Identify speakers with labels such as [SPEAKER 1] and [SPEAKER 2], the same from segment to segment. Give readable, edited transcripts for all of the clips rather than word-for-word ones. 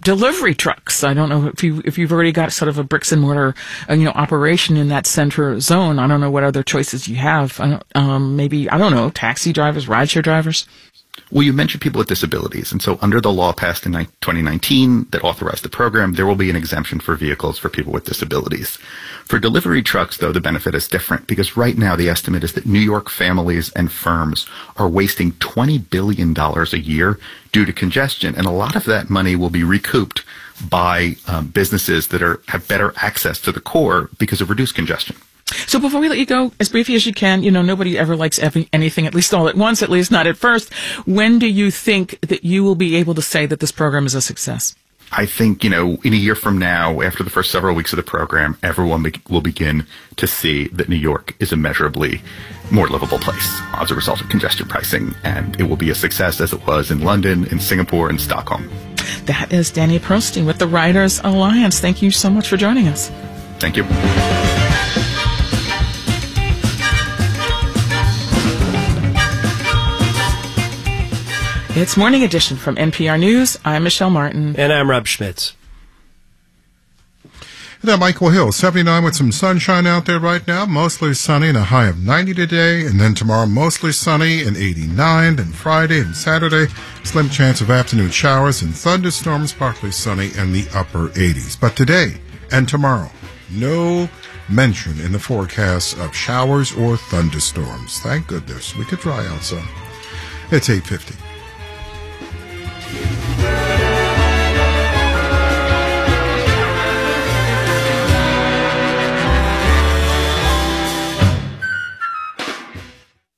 [SPEAKER 1] delivery trucks. I don't know if you've already got sort of a bricks and mortar, operation in that center zone. I don't know what other choices you have. Maybe, I don't know, taxi drivers, rideshare drivers.
[SPEAKER 2] Well, you mentioned people with disabilities, and so under the law passed in 2019 that authorized the program, there will be an exemption for vehicles for people with disabilities. For delivery trucks, though, the benefit is different, because right now the estimate is that New York families and firms are wasting $20 billion a year due to congestion, and a lot of that money will be recouped by businesses that have better access to the core because of reduced congestion.
[SPEAKER 1] So before we let you go, as briefly as you can, nobody ever likes anything, at least all at once, at least not at first. When do you think that you will be able to say that this program is a success?
[SPEAKER 2] I think, in a year from now, after the first several weeks of the program, everyone will begin to see that New York is a measurably more livable place as a result of congestion pricing, and it will be a success as it was in London, in Singapore, and Stockholm.
[SPEAKER 1] That is Danny Pearlstein with the Riders Alliance. Thank you so much for joining us.
[SPEAKER 2] Thank you.
[SPEAKER 1] It's Morning Edition from NPR News. I'm Michelle Martin.
[SPEAKER 3] And I'm Rob Schmitz.
[SPEAKER 4] And I'm Michael Hill, 79 with some sunshine out there right now. Mostly sunny and a high of 90 today. And then tomorrow, mostly sunny and 89. Then Friday and Saturday, slim chance of afternoon showers and thunderstorms, partly sunny and the upper 80s. But today and tomorrow, no mention in the forecast of showers or thunderstorms. Thank goodness. We could dry out some. It's 8:50.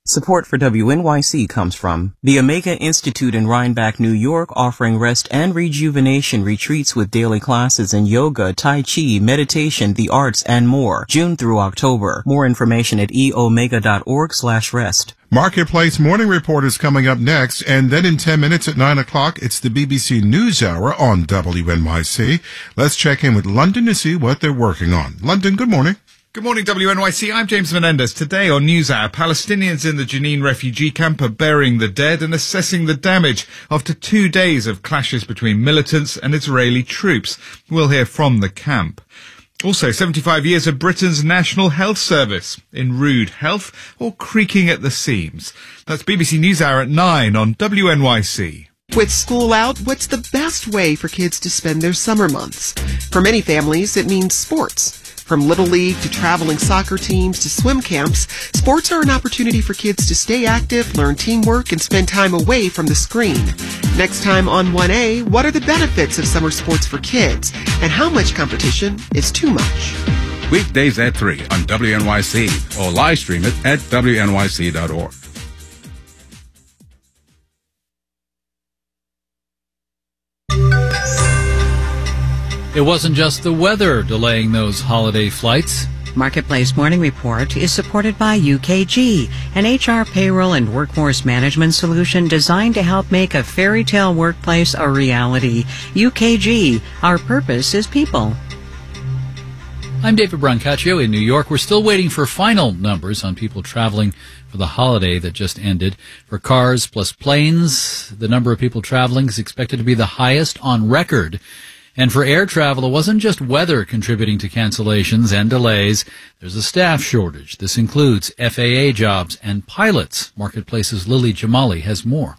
[SPEAKER 5] Support for WNYC comes from the Omega Institute in Rhinebeck, New York, offering rest and rejuvenation retreats with daily classes in yoga, tai chi, meditation, the arts, and more. June through October. More information at eomega.org/rest.
[SPEAKER 4] Marketplace Morning Report is coming up next, and then in 10 minutes at 9 o'clock, it's the BBC NewsHour on WNYC. Let's check in with London to see what they're working on. London, good morning.
[SPEAKER 6] Good morning, WNYC. I'm James Menendez. Today on NewsHour, Palestinians in the Jenin refugee camp are burying the dead and assessing the damage after 2 days of clashes between militants and Israeli troops. We'll hear from the camp. Also, 75 years of Britain's National Health Service. In rude health or creaking at the seams? That's BBC NewsHour at 9 on WNYC.
[SPEAKER 7] With school out, what's the best way for kids to spend their summer months? For many families, it means sports. From Little League to traveling soccer teams to swim camps, sports are an opportunity for kids to stay active, learn teamwork, and spend time away from the screen. Next time on 1A, what are the benefits of summer sports for kids? And how much competition is too much?
[SPEAKER 8] Weekdays at 3 on WNYC or live stream it at WNYC.org.
[SPEAKER 9] It wasn't just the weather delaying those holiday flights.
[SPEAKER 10] Marketplace Morning Report is supported by UKG, an HR payroll and workforce management solution designed to help make a fairy tale workplace a reality. UKG, our purpose is people.
[SPEAKER 9] I'm David Brancaccio in New York. We're still waiting for final numbers on people traveling for the holiday that just ended. For cars plus planes, the number of people traveling is expected to be the highest on record. And for air travel, it wasn't just weather contributing to cancellations and delays. There's a staff shortage. This includes FAA jobs and pilots. Marketplace's Lily Jamali has more.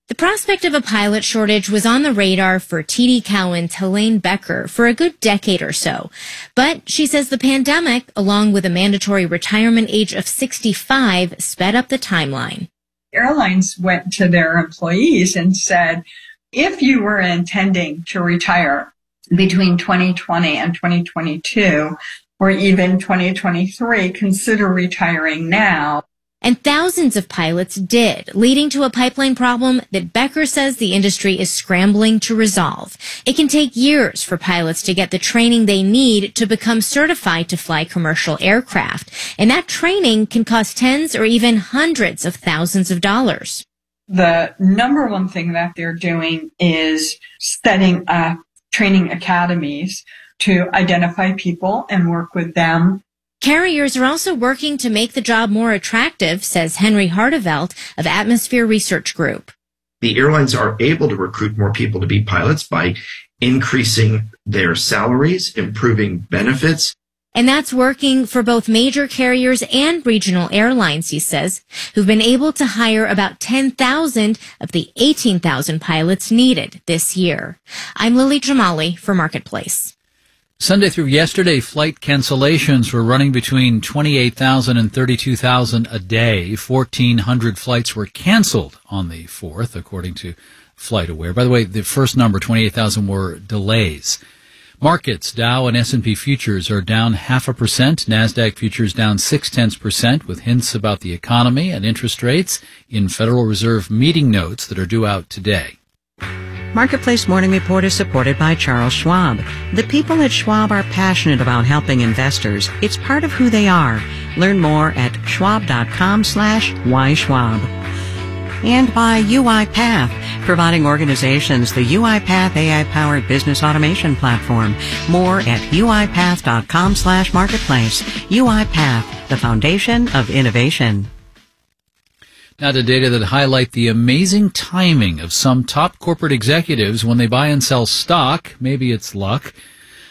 [SPEAKER 11] The prospect of a pilot shortage was on the radar for TD Cowen's Helene Becker for a good decade or so. But she says the pandemic, along with a mandatory retirement age of 65, sped up the timeline.
[SPEAKER 12] Airlines went to their employees and said, if you were intending to retire between 2020 and 2022, or even 2023, consider retiring now.
[SPEAKER 11] And thousands of pilots did, leading to a pipeline problem that Becker says the industry is scrambling to resolve. It can take years for pilots to get the training they need to become certified to fly commercial aircraft. And that training can cost tens or even hundreds of thousands of dollars.
[SPEAKER 12] The number one thing that they're doing is setting up training academies to identify people and work with them.
[SPEAKER 11] Carriers are also working to make the job more attractive, says Henry Hardevelt of Atmosphere Research Group.
[SPEAKER 13] The airlines are able to recruit more people to be pilots by
[SPEAKER 3] increasing their salaries, improving benefits.
[SPEAKER 11] And that's working for both major carriers and regional airlines, he says, who've been able to hire about 10,000 of the 18,000 pilots needed this year. I'm Lily Jamali for Marketplace.
[SPEAKER 9] Sunday through yesterday, flight cancellations were running between 28,000 and 32,000 a day. 1,400 flights were canceled on the 4th, according to FlightAware. By the way, the first number, 28,000, were delays. Markets, Dow and S&P futures are down 0.5%. NASDAQ futures down 0.6%, with hints about the economy and interest rates in Federal Reserve meeting notes that are due out today.
[SPEAKER 10] Marketplace Morning Report is supported by Charles Schwab. The people at Schwab are passionate about helping investors. It's part of who they are. Learn more at schwab.com/whyschwab. And by UiPath, providing organizations the UiPath AI-powered business automation platform. More at uipath.com/marketplace. UiPath, the foundation of innovation.
[SPEAKER 9] Now to data that highlight the amazing timing of some top corporate executives when they buy and sell stock. Maybe it's luck.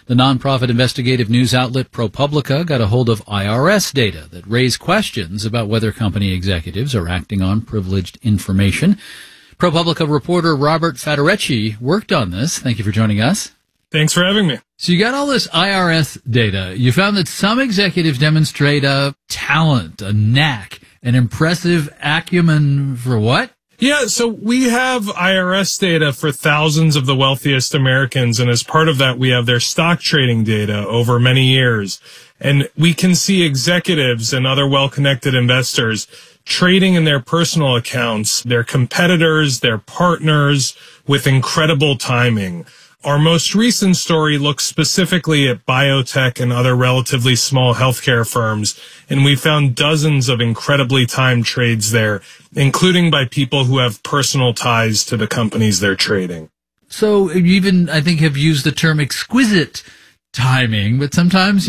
[SPEAKER 9] The nonprofit investigative news outlet ProPublica got a hold of IRS data that raised questions about whether company executives are acting on privileged information. ProPublica reporter Robert Federecci worked on this. Thank you for joining us.
[SPEAKER 13] Thanks for having me.
[SPEAKER 9] So you got all this IRS data. You found that some executives demonstrate a talent, a knack, an impressive acumen for what?
[SPEAKER 13] Yeah, so we have IRS data for thousands of the wealthiest Americans, and as part of that, we have their stock trading data over many years. And we can see executives and other well-connected investors trading in their personal accounts, their competitors, their partners, with incredible timing. Our most recent story looks specifically at biotech and other relatively small healthcare firms, and we found dozens of incredibly timed trades there, including by people who have personal ties to the companies they're trading.
[SPEAKER 9] So you even, I think, have used the term exquisite timing, but sometimes,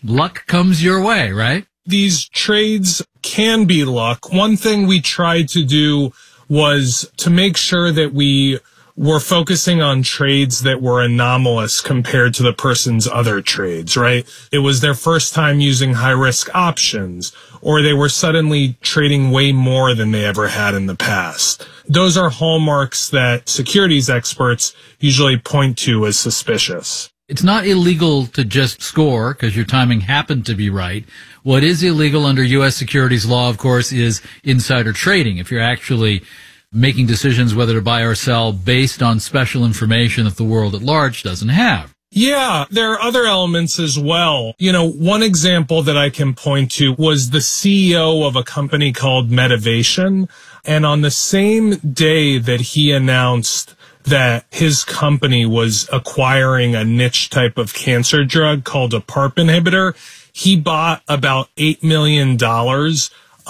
[SPEAKER 9] luck comes your way, right?
[SPEAKER 13] These trades can be luck. One thing we tried to do was to make sure that we were focusing on trades that were anomalous compared to the person's other trades, right? It was their first time using high-risk options, or they were suddenly trading way more than they ever had in the past. Those are hallmarks that securities experts usually point to as suspicious.
[SPEAKER 9] It's not illegal to just score because your timing happened to be right. What is illegal under U.S. securities law, of course, is insider trading. If you're actually making decisions whether to buy or sell based on special information that the world at large doesn't have.
[SPEAKER 13] Yeah, there are other elements as well. One example that I can point to was the CEO of a company called Medivation. And on the same day that he announced that his company was acquiring a niche type of cancer drug called a PARP inhibitor, he bought about $8 million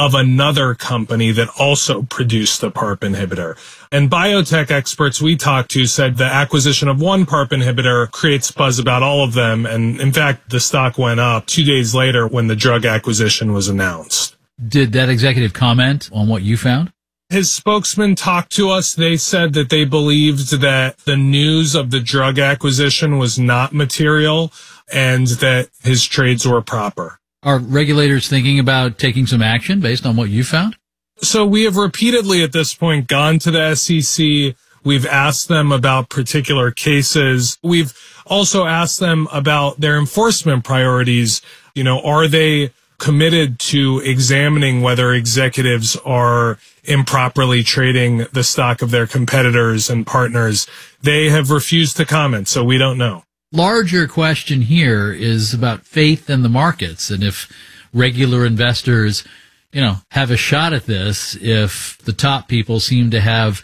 [SPEAKER 13] of another company that also produced the PARP inhibitor. And biotech experts we talked to said the acquisition of one PARP inhibitor creates buzz about all of them. And in fact, the stock went up 2 days later when the drug acquisition was announced.
[SPEAKER 9] Did that executive comment on what you found?
[SPEAKER 13] His spokesman talked to us. They said that they believed that the news of the drug acquisition was not material and that his trades were proper.
[SPEAKER 9] Are regulators thinking about taking some action based on what you found?
[SPEAKER 13] So we have repeatedly at this point gone to the SEC. We've asked them about particular cases. We've also asked them about their enforcement priorities. Are they committed to examining whether executives are improperly trading the stock of their competitors and partners? They have refused to comment, so we don't know.
[SPEAKER 9] Larger question here is about faith in the markets and if regular investors, have a shot at this if the top people seem to have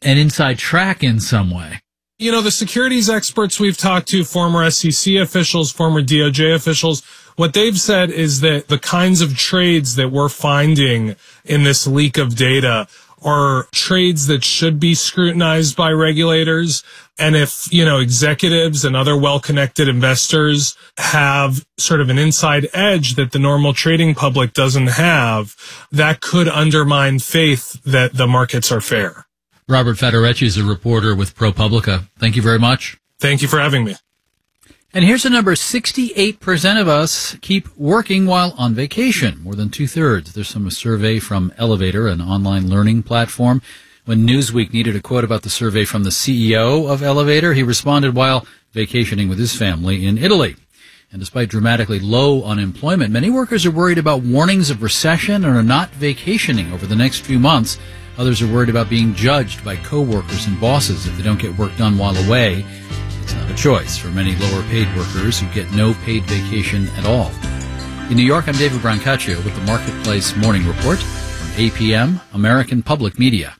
[SPEAKER 9] an inside track in some way.
[SPEAKER 13] The securities experts we've talked to, former SEC officials, former DOJ officials, what they've said is that the kinds of trades that we're finding in this leak of data are trades that should be scrutinized by regulators. And if, executives and other well-connected investors have sort of an inside edge that the normal trading public doesn't have, that could undermine faith that the markets are fair.
[SPEAKER 9] Robert Federecci is a reporter with ProPublica. Thank you very much.
[SPEAKER 13] Thank you for having me.
[SPEAKER 9] And here's a number: 68% of us keep working while on vacation, more than two-thirds. There's a survey from Elevator, an online learning platform. When Newsweek needed a quote about the survey from the CEO of Elevator, he responded while vacationing with his family in Italy. And despite dramatically low unemployment, many workers are worried about warnings of recession and are not vacationing over the next few months. Others are worried about being judged by coworkers and bosses if they don't get work done while away. It's not a choice for many lower-paid workers who get no paid vacation at all. In New York, I'm David Brancaccio with the Marketplace Morning Report from APM, American Public Media.